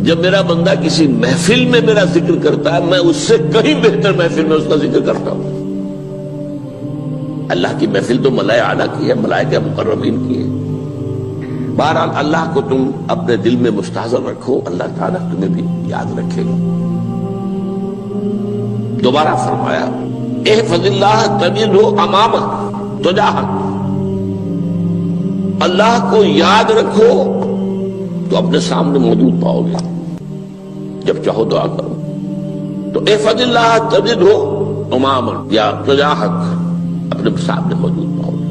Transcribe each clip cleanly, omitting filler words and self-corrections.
جب میرا بندہ کسی محفل میں میرا ذکر کرتا ہے میں اس سے کہیں بہتر محفل میں اس کا ذکر کرتا ہوں۔ اللہ کی محفل تو ملائے اعلیٰ کی ہے، ملائکہ مقربین کی ہے۔ بہرحال اللہ کو تم اپنے دل میں مستحضر رکھو، اللہ تعالیٰ تمہیں بھی یاد رکھے گا۔ دوبارہ فرمایا احفظ اللہ تجدہ امامک تجاہک، اللہ کو یاد رکھو تو اپنے سامنے موجود پاؤ گے، جب چاہو دعا کرو تو احفظ اللہ تجدہ امامک یا تجاہک، اپنے سامنے موجود پاؤ گے۔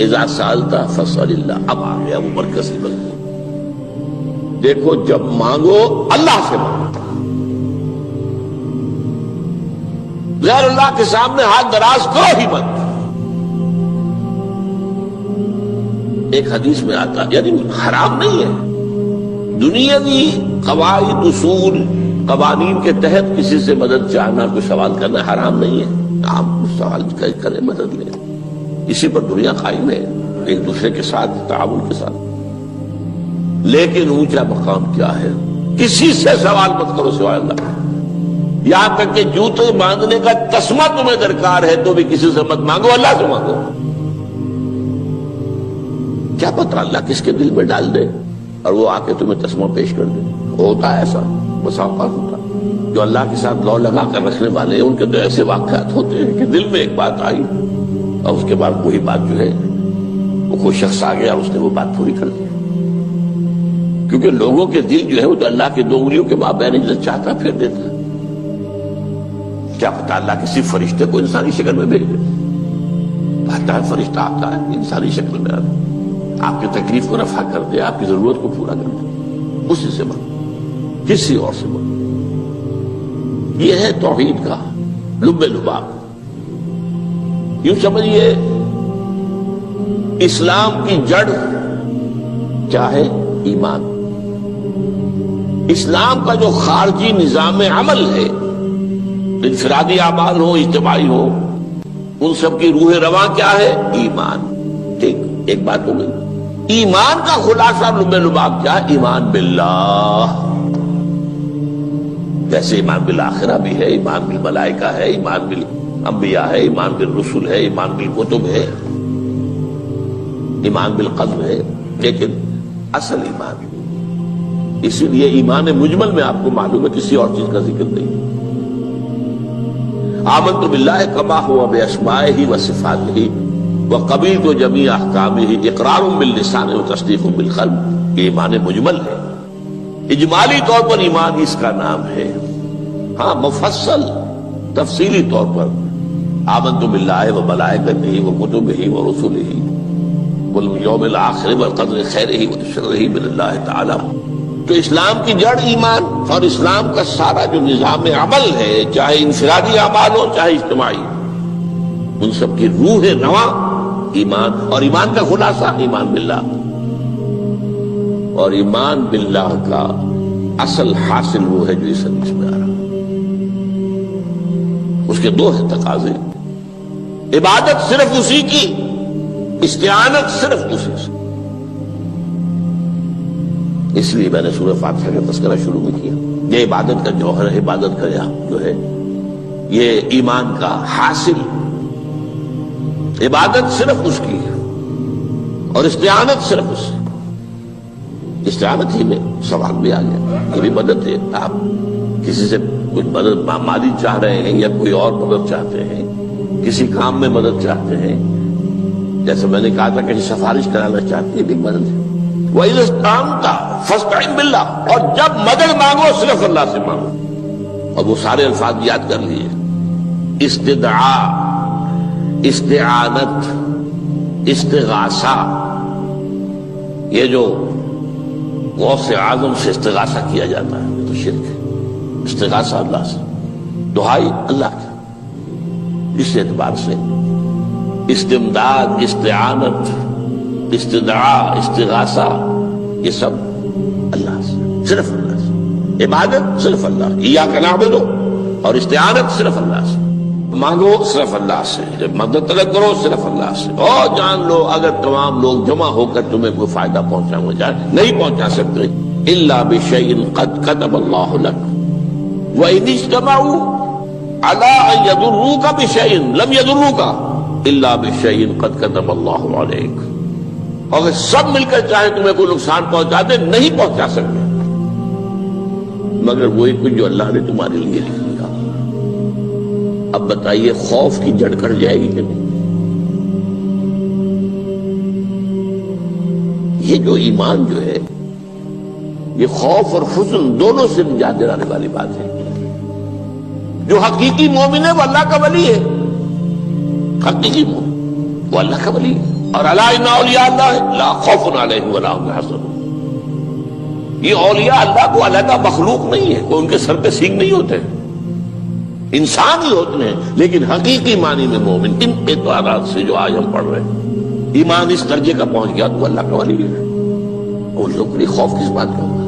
اذا سألت فاسأل اللہ، اب آ گیا وہ مرکزی مضمون۔ دیکھو جب مانگو اللہ سے مانگو، غیر اللہ کے سامنے ہاتھ دراز کرو ہی مت۔ ایک حدیث میں آتا یعنی حرام نہیں ہے، دنیاوی قواعد اصول قوانین کے تحت کسی سے مدد چاہنا، کوئی سوال کرنا حرام نہیں ہے۔ آپ سوال کریں، مدد لیں، اسی پر دنیا قائم ہے، ایک دوسرے کے ساتھ تعاون کے ساتھ۔ لیکن اونچا مقام کیا ہے؟ کسی سے سوال مت کرو سوائے اللہ، یہاں تک کہ جوتے باندھنے کا تسمہ تمہیں درکار ہے تو بھی کسی سے مت مانگو، اللہ سے مانگو۔ کیا پتہ اللہ کس کے دل میں ڈال دے اور وہ آ کے تمہیں تسمہ پیش کر دے۔ ہوتا ہے ایسا، بسا اوقات ہوتا ہے۔ جو اللہ کے ساتھ لو لگا کر رکھنے والے ہیں ان کے تو ایسے واقعات ہوتے ہیں کہ دل میں ایک بات آئی اور اس کے بعد وہی بات جو ہے وہ کوئی شخص آ گیا اور اس نے وہ بات پوری کر دی۔ کیونکہ لوگوں کے دل جو ہے وہ تو اللہ کے دو انگلیوں کے مابین جو چاہتا پھر دیتا ہے۔ کیا پتہ اللہ کسی فرشتے کو انسانی شکل میں بھیج دے، آتا ہے فرشتہ، آتا ہے انسانی شکل میں، آتا ہے آپ کی تکلیف کو رفع کر دے، آپ کی ضرورت کو پورا کر دے، اسی سے مانگو، کسی اور سے مانگو۔ یہ ہے توحید کا لب لباب۔ یوں سمجھیے اسلام کی جڑ کیا ہے؟ ایمان۔ اسلام کا جو خارجی نظام عمل ہے، انفرادی اعمال ہو اجتماعی ہو، ان سب کی روح رواں کیا ہے؟ ایمان۔ ٹھیک، ایک بات ہو گئی۔ ایمان کا خلاصہ لب لباب کیا ہے؟ ایمان باللہ۔ جیسے ایمان بالآخرہ بھی ہے، ایمان بالملائکہ ہے، ایمان بالانبیاء ہے، ایمان بالرسل ہے، ایمان بالکتب ہے، ایمان بالقدر ہے، لیکن اصل ایمان، اسی لیے ایمان مجمل میں آپ کو معلوم ہے کسی اور چیز کا ذکر نہیں۔ آمنت باللہ کما ہوا باسمائہ وصفاتہ وقبلت جمیع احکامہ اقرار باللسان وتصدیق بالقلب، یہ ایمان مجمل ہے۔ اجمالی طور پر ایمان اس کا نام ہے، ہاں مفصل تفصیلی طور پر آمنت باللہ وملائکتہ وکتبہ ورسلہ والیوم الآخر والقدر خیرہ وشرہ من اللہ تعالی۔ تو اسلام کی جڑ ایمان، اور اسلام کا سارا جو نظام عمل ہے، چاہے انفرادی اعمال ہو چاہے اجتماعی، ان سب کی روح رواں ایمان، اور ایمان کا خلاصہ ایمان باللہ۔ اور ایمان باللہ کا اصل حاصل وہ ہے جو اس حدیث میں آ رہا، اس کے دو ہیں تقاضے، عبادت صرف اسی کی، استعانت صرف اسی سے۔ اس لیے میں نے سورہ فاتحہ کا تذکرہ شروع میں کیا، یہ عبادت کا جوہر ہے، عبادت کا جو ہے یہ ایمان کا حاصل، عبادت صرف اس کی ہے اور استعانت صرف اس سے۔ استعانت ہی میں سوال بھی آ گیا، یہ بھی مدد ہے۔ آپ کسی سے کچھ مدد مالی چاہ رہے ہیں یا کوئی اور مدد چاہتے ہیں، کسی کام میں مدد چاہتے ہیں، جیسے میں نے کہا تھا کہ سفارش کرانا چاہتے ہیں، یہ بھی مدد ہے۔ وَإِذَا اسْتَعَنْتَ فَاسْتَعِنْ بِاللَّهِ، اور جب مدد مانگو صرف اللہ سے مانگو۔ اور وہ سارے الفاظ یاد کر لیے، استدعاء، استعانت، استغاثہ، یہ جو غوث اعظم سے استغاثہ کیا جاتا ہے تو شرک ہے۔ استغاثہ اللہ سے، دعائی اللہ کی، اس اعتبار سے استمداد، استعانت، استدعاء، استغاثہ، یہ سب اللہ سے، صرف اللہ سے۔ عبادت صرف اللہ، ایاک نعبد، اور استعانت صرف اللہ سے، مانگو صرف اللہ سے، جب مدد طلب کرو صرف اللہ سے۔ اور جان لو اگر تمام لوگ جمع ہو کر تمہیں کوئی فائدہ پہنچانا چاہے نہیں پہنچا سکتے، الا بشیء قد كتب اللہ لک وان اجتمعوا على ان يضروك بشیء لم يضروك الا بشیء قد كتب اللہ علیک. اگر سب مل کر چاہیں تمہیں کوئی نقصان پہنچا دے نہیں پہنچا سکتے مگر وہی کچھ جو اللہ نے تمہارے لیے لکھ دیا. اب بتائیے خوف کی جڑ کٹ جائے گی کہ نہیں؟ یہ جو ایمان جو ہے یہ خوف اور حزن دونوں سے نجات دلانے والی بات ہے. جو حقیقی مومن ہے وہ اللہ کا ولی ہے. حقیقی مومن وہ اللہ کا ولی ہے. اور الا ان اولیاء اللہ لا خوف علیہم ولا هم يحزنون. یہ اولیاء اللہ کو علیحدہ مخلوق نہیں ہے, کوئی ان کے سر پہ سینگ نہیں ہوتے, انسان ہی ہوتے ہیں. لیکن حقیقی معنی میں مومن ان اعتبارات سے جو آج ہم پڑھ رہے ہیں ایمان اس درجے کا پہنچ گیا تو اللہ کا ولی ہے. اور لوگ کے لیے خوف کس بات کا ہوگا؟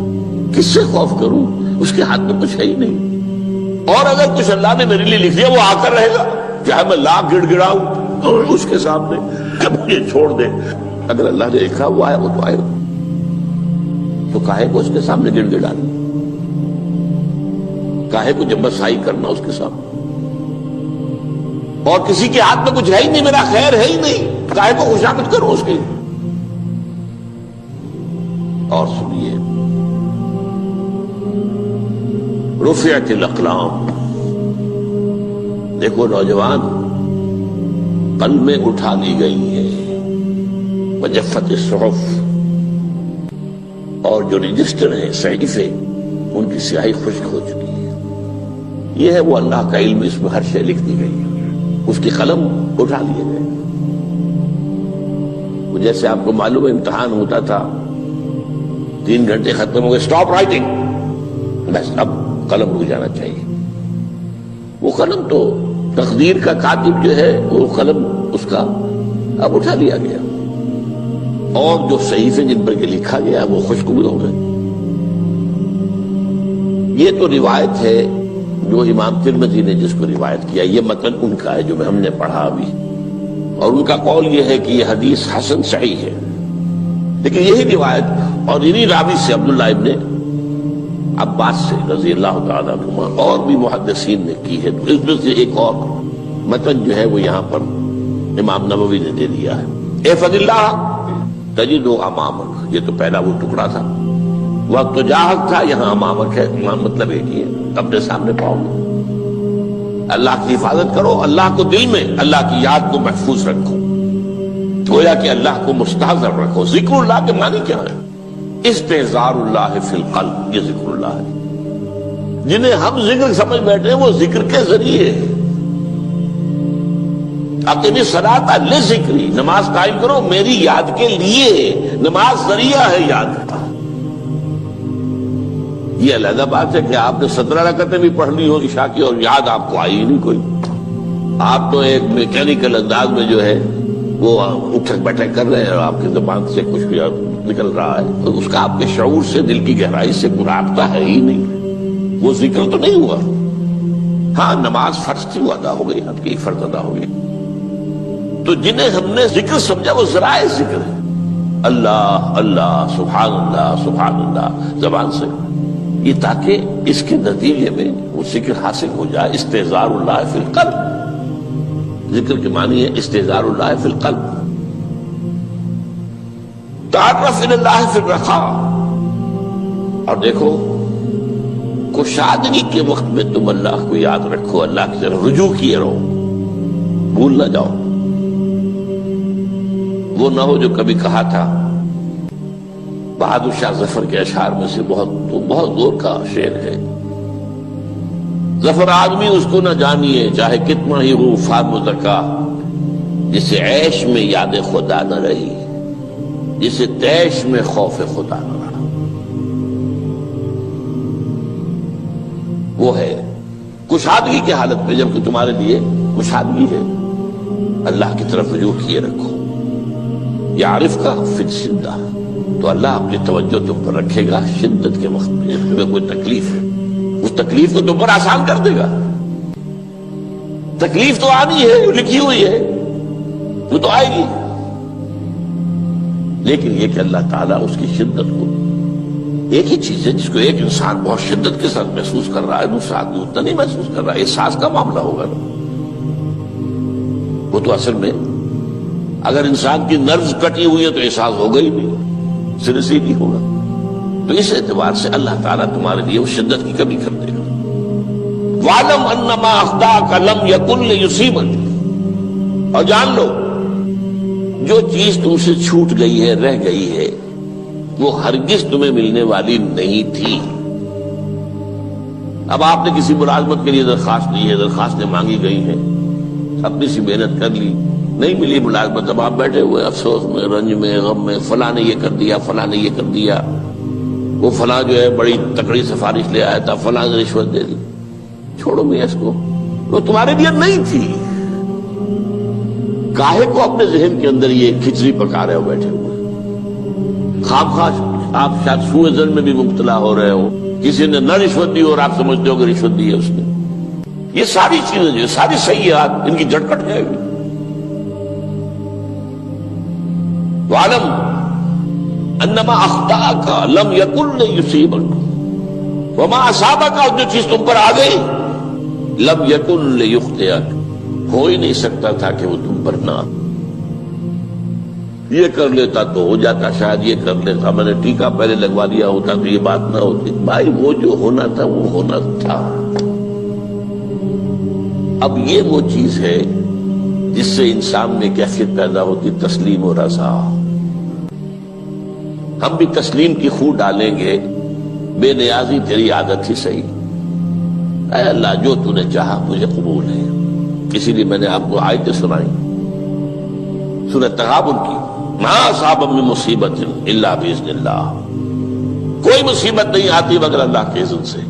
کس سے خوف کروں؟ اس کے ہاتھ میں کچھ ہے ہی نہیں. اور اگر کچھ اللہ نے میرے لیے لکھ دیا وہ آ کر رہے گا, چاہے میں لاکھ گڑ گڑاؤں اس کے سامنے کہ مجھے چھوڑ دے. اگر اللہ نے لکھا وہ آیا وہ تو آئے گا, تو کاہے کو اس کے سامنے گڑ گڑانا, کاہے کو جبرسائی کرنا اس کے سامنے. اور کسی کے ہاتھ میں کچھ ہے ہی نہیں, میرا خیر ہے ہی نہیں, کاہے کو خوشامد کرو اس کی. اور سنیے رفعت الاقلام. دیکھو نوجوان, قلمیں اٹھا لی گئی ہیں, وجفت الصحف, اور جو رجسٹر ہیں صحیفے ان کی سیاہی خشک ہو چکی ہے. یہ ہے وہ اللہ کا علم, اس میں ہر شے لکھ دی گئی ہے. اس کی قلم اٹھا لیے گئے. جیسے آپ کو معلوم ہے امتحان ہوتا تھا, 3 گھنٹے ختم ہو گئے, اسٹاپ رائٹنگ, بس اب قلم رک جانا چاہیے. وہ قلم تو تقدیر کا کاتب جو ہے وہ قلم اس کا اب اٹھا لیا گیا, اور جو صحیفے جن پر کے لکھا گیا وہ خشک ہو گئے. یہ تو روایت ہے جو امام ترمذی نے جس کو روایت کیا, یہ متن ان کا ہے جو ہم نے پڑھا ابھی, اور ان کا قول یہ ہے کہ یہ حدیث حسن صحیح ہے. لیکن یہی روایت اور انہی راوی سے عبداللہ ابن عباس سے رضی اللہ تعالیٰ عنہما اور بھی محدثین نے کی ہے. تو اس میں سے ایک اور متن جو ہے وہ یہاں پر امام نووی نے دے دیا ہے. احفظ اللہ تجد امامک, یہ تو پہلا وہ ٹکڑا تھا. وقت تو جاہک تھا, یہاں امامک ہے, امام مطلب ایک ہی ہے, اپنے سامنے پاؤ. اللہ کی حفاظت کرو, اللہ کو دل میں, اللہ کی یاد کو محفوظ رکھو, گویا کہ اللہ کو مستحضر رکھو. ذکر اللہ کے معنی کیا ہے؟ استحضار اللہ فی القلب, یہ ذکر اللہ ہے. جنہیں ہم ذکر سمجھ بیٹھے ہیں وہ ذکر کے ذریعے اقیم الصلاۃ لذکری, نماز قائم کرو میری یاد کے لیے. نماز ذریعہ ہے یاد کا. یہ علیحدہ بات ہے کہ آپ نے 17 رکعتیں بھی پڑھ لی ہو عشاء کی اور یاد آپ کو آئی ہی نہیں کوئی. آپ تو ایک میکینیکل انداز میں جو ہے وہ اٹھک بیٹھک کر رہے ہیں اور آپ کی زبان سے کچھ بھی نکل رہا ہے, تو اس کا آپ کے شعور سے, دل کی گہرائی سے کوئی رابطہ ہے ہی نہیں. وہ ذکر تو نہیں ہوا. ہاں نماز فرض تھی وہ ادا ہو گئی, آپ کی فرض ادا ہو گئی. تو جنہیں ہم نے ذکر سمجھا وہ ذرائع ذکر ہے. اللہ اللہ, سبحان اللہ سبحان اللہ زبان سے, یہ تاکہ اس کے نتیجے میں وہ ذکر حاصل ہو جائے. استحضار اللہ فی القلب, ذکر کے معنی ہے استحضار اللہ فی القلب. تعرف الی اللہ فی الرخاء, اور دیکھو کشادگی کے وقت میں تم اللہ کو یاد رکھو, اللہ کی طرف رجوع کیے رہو, بھول نہ جاؤ. وہ نہ ہو جو کبھی کہا تھا, بہادر شاہ ظفر کے اشعار میں سے بہت دور کا شعر ہے, ظفر آدمی اس کو نہ جانیے چاہے کتنا ہی ہو فام زکا, جسے عیش میں یاد خدا نہ رہی, جسے تیش میں خوف خدا نہ رہا. وہ ہے کشادگی کی حالت میں, جبکہ تمہارے لیے کشادگی ہے, اللہ کی طرف رجوع کیے رکھو. یعرف کا فی الشدہ, تو اللہ اپنی توجہ تم پر رکھے گا شدت کے وقت میں, جب تمہیں کوئی تکلیف ہے اس تکلیف کو تم پر آسان کر دے گا. تکلیف تو آنی ہے, جو لکھی ہوئی ہے وہ تو آئے گی, لیکن یہ کہ اللہ تعالیٰ اس کی شدت کو ایک ہی چیز ہے جس کو ایک انسان بہت شدت کے ساتھ محسوس کر رہا ہے، دوسرا آدمی اتنا نہیں محسوس کر رہا ہے، احساس کا معاملہ ہوگا نا۔ وہ تو اصل میں اگر انسان کی نروز کٹی ہوئی ہے تو احساس ہوگا ہی نہیں، سرے سے ہی نہیں ہوگا۔ تو اس اعتبار سے اللہ تعالیٰ تمہارے لیے وہ شدت کی کمی کر دے گا۔ وَاعْلَمْ أَنَّمَا أَخْطَأَكَ لَمْ يَكُنْ لِيُصِيبَكَ، اور جان لو جو چیز تم سے چھوٹ گئی ہے، رہ گئی ہے، وہ ہرگز تمہیں ملنے والی نہیں تھی۔ اب آپ نے کسی ملازمت کے لیے درخواست دی ہے، درخواستیں مانگی گئی ہیں، اپنی سی محنت کر لی، نہیں ملی ملازمت، اب آپ بیٹھے ہوئے افسوس میں، رنج میں، غم میں، فلاں نے یہ کر دیا، فلاں نے یہ کر دیا، وہ فلاں جو ہے بڑی تکڑی سفارش لے آیا تھا، فلاں نے رشوت دے دی۔ چھوڑو میاں اس کو، وہ تمہارے لیے نہیں تھی۔ کاہے کو اپنے ذہن کے اندر یہ کھچڑی پکا رہے ہو بیٹھے ہوئے؟ خواہ آپ شاید سوء ظن میں بھی مبتلا ہو رہے ہو، کسی نے نہ رشوت دی اور آپ سمجھتے ہو کہ رشوت دی ہے اس نے۔ یہ ساری چیزیں جو ساری سیئات، ان کی جڑ کٹ جائے گی۔ وَاعْلَمْ أَنَّمَا أَخْطَأَكَ لَمْ يَكُنْ لِيُصِيبَكَ وَمَا أَصَابَكَ، اور جو چیز تم پر آ گئی، لَمْ يَكُنْ لِيُخْطِئَكَ، ہو ہی نہیں سکتا تھا کہ وہ تم پر نہ۔ یہ کر لیتا تو ہو جاتا، شاید یہ کر لیتا، میں نے ٹیکا پہلے لگوا دیا ہوتا تو یہ بات نہ ہوتی۔ بھائی وہ جو ہونا تھا وہ ہونا تھا۔ اب یہ وہ چیز ہے جس سے انسان میں کیفیت پیدا ہوتی، تسلیم و رضا۔ ہم بھی تسلیم کی خو ڈالیں گے، بے نیازی تیری عادت ہی صحیح، اے اللہ جو تو نے چاہا مجھے قبول ہے۔ اسی لیے میں نے آپ کو آیتیں سنائی سورہ تغابن کی، ما اصاب من مصیبت الا باذن اللہ، کوئی مصیبت نہیں آتی مگر اللہ کے اذن سے۔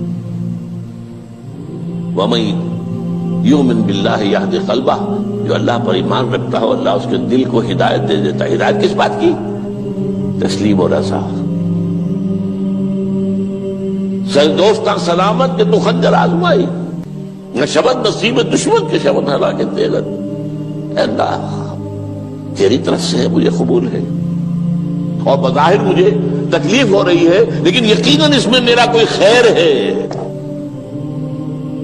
وَمَن یؤمن باللہ یہد قلبہ، جو اللہ پر ایمان رکھتا ہو اللہ اس کے دل کو ہدایت دے دیتا ہے۔ ہدایت کس بات کی؟ تسلیم و رضا۔ دوستاں سلامت کے تو خنجر آزمائی، نہ شبد نصیب دشمن کے شبد ہلاکت تیغت۔ اے اللہ تیری طرف سے ہے، مجھے قبول ہے، اور بظاہر مجھے تکلیف ہو رہی ہے لیکن یقیناً اس میں میرا کوئی خیر ہے۔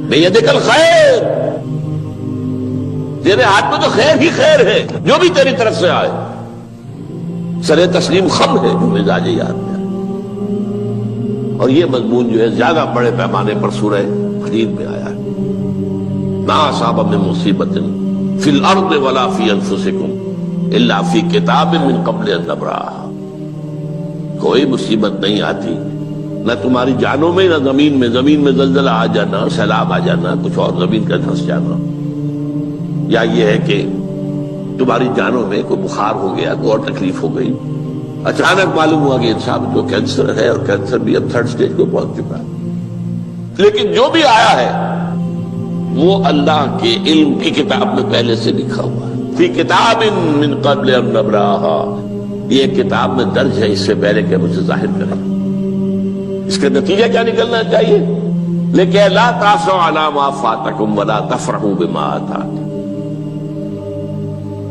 بیدک الخیر، تیرے ہاتھ میں تو خیر ہی خیر ہے، جو بھی تیری طرف سے آئے۔ سر تسلیم خم ہے جو مزاج یاد میں آئے۔ اور یہ مضمون جو ہے زیادہ بڑے پیمانے پر سورہ حدید میں آیا ہے۔ ما اصاب من مصیبت فی الارض ولا فی انفسکم الا فی کتاب من قبل ان نبرأھا، کوئی مصیبت نہیں آتی نہ تمہاری جانوں میں نہ زمین میں، زمین میں زلزلہ آ جانا، سیلاب آ جانا، کچھ اور زمین کا دھنس جانا، یا یہ ہے کہ تمہاری جانوں میں کوئی بخار ہو گیا، کوئی اور تکلیف ہو گئی، اچانک معلوم ہوا کہ انسان جو کینسر ہے، اور کینسر بھی اب 3rd stage کو پہنچ چکا ہے، لیکن جو بھی آیا ہے وہ اللہ کے علم کی کتاب میں پہلے سے لکھا ہوا ہے۔ فی کتاب من قبل ان نبرأھا، یہ کتاب میں درج ہے اس سے پہلے کہ مجھے ظاہر کرے۔ اس کا نتیجہ کیا نکلنا چاہیے؟ لیکن لا تأسوا علی ما فاتکم ولا تفرحوا بما آتاکم،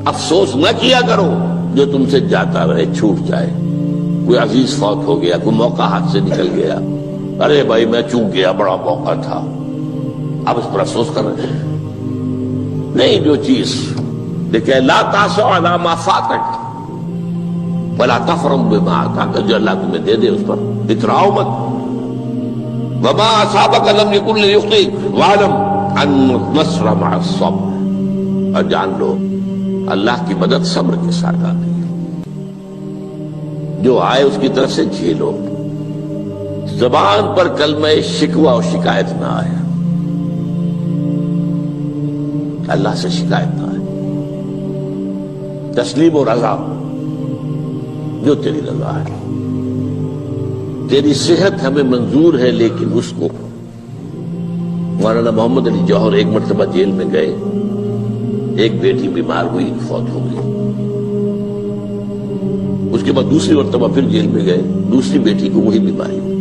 افسوس نہ کیا کرو جو تم سے جاتا رہے، چھوٹ جائے۔ کوئی عزیز فوت ہو گیا، کوئی موقع ہاتھ سے نکل گیا، ارے بھائی میں چوک گیا، بڑا موقع تھا، اب اس پر افسوس کر رہے ہیں؟ نہیں، جو چیز دیکھیں، لا تأسوا علی ما فاتک ولا تفرحوا بما آتاک، جو اللہ تمہیں دے دے اس پر اتراؤ مت۔ وما اصابک لم یکن لیخطئک واعلم ان النصر مع الصبر، اور جان لو اللہ کی مدد صبر کے ساتھ آتی ہے، جو آئے اس کی طرف سے جھیلو۔ زبان پر کلمہ شکوہ اور شکایت نہ آئے، اللہ سے شکایت نہ آئے، تسلیم و رضا، جو تیری رضا ہے۔ تیری صحت ہمیں منظور ہے لیکن اس کو، مولانا محمد علی جوہر ایک مرتبہ جیل میں گئے، ایک بیٹی بیمار ہوئی، فوت ہو گئی، اس کے بعد دوسری مرتبہ پھر جیل میں گئے، دوسری بیٹی کو وہی بیماری ہوئی،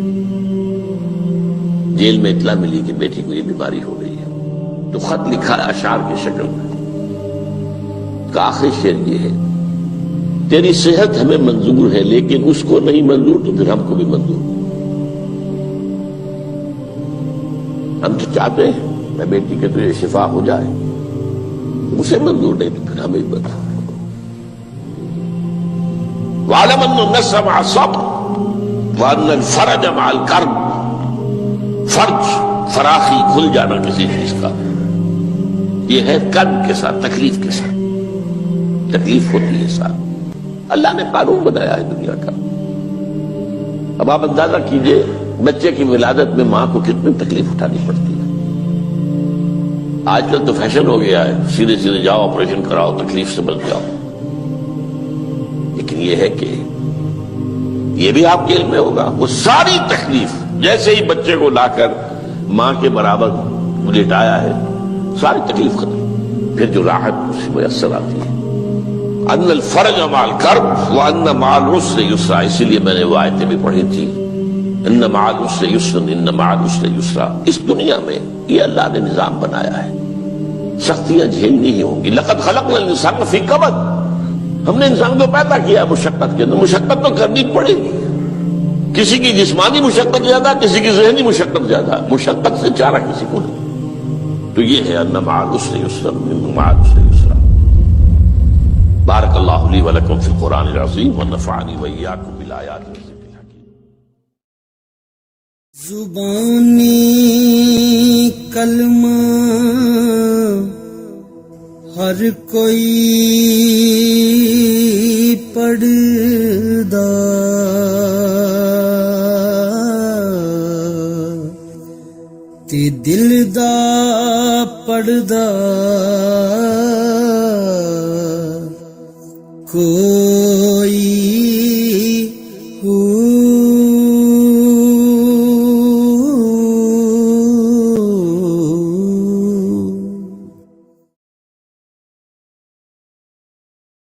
جیل میں اطلاع ملی کہ بیٹی کو یہ بیماری ہو گئی ہے، تو خط لکھا ہے اشعار کی شکل میں، کا آخری شعر یہ ہے، تیری صحت ہمیں منظور ہے لیکن اس کو نہیں منظور تو پھر ہم کو بھی منظور۔ ہم تو چاہتے ہیں میں بیٹی کے تجھے شفا ہو جائے، اسے منظور نہیں تو پھر ہمیں بتا۔ وَاعْلَمْ أَنَّ النَّصْرَ مَعَ الصَّبْرِ وَأَنَّ الْفَرَجَ مَعَ الْكَرْبِ، فرج فراخی کھل جانا کسی چیز کا یہ ہے کرب کے ساتھ، تکلیف کے ساتھ، تکلیف ہوتی ہے ساتھ۔ اللہ نے قانون بنایا ہے دنیا کا۔ اب آپ اندازہ کیجئے بچے کی ولادت میں ماں کو کتنی تکلیف اٹھانی پڑتی ہے۔ آج کل تو فیشن ہو گیا ہے، سیدھے سیدھے جاؤ آپریشن کراؤ تکلیف سے بچ جاؤ، لیکن یہ ہے کہ یہ بھی آپ کے علم میں ہوگا وہ ساری تکلیف جیسے ہی بچے کو لا کر ماں کے برابر لٹایا ہے ساری تکلیف ختم، پھر جو راحت اس میں میسر آتی ہے۔ ان الفرج مع الکرب وان مع العسر یسرا، اسی لیے میں نے وہ آیتیں بھی پڑھی تھی، ان مع العسر یسرا ان مع العسر یسرا۔ اس دنیا میں یہ اللہ نے نظام بنایا ہے، سختیاں جھیلنی ہی ہوں گی۔ لقد خلقنا الانسان فی کبد، ہم نے انسان کو پیدا کیا مشقت کے اندر، مشقت تو کرنی پڑے گی۔ کسی کی جسمانی مشقت زیادہ، کسی کی ذہنی مشقت زیادہ، مشقت سے چارہ کسی کو نہیں۔ تو یہ ہے ان مع العسر یسرا ان مع العسر یسرا۔ بارک اللہ لی ولکم فی القرآن العظیم ونفعنی وإیاکم بالآیات والذکر الحکیم۔ زبانی کلمہ ہر کوئی پڑھدا، تے دل دا پڑھدا کوئی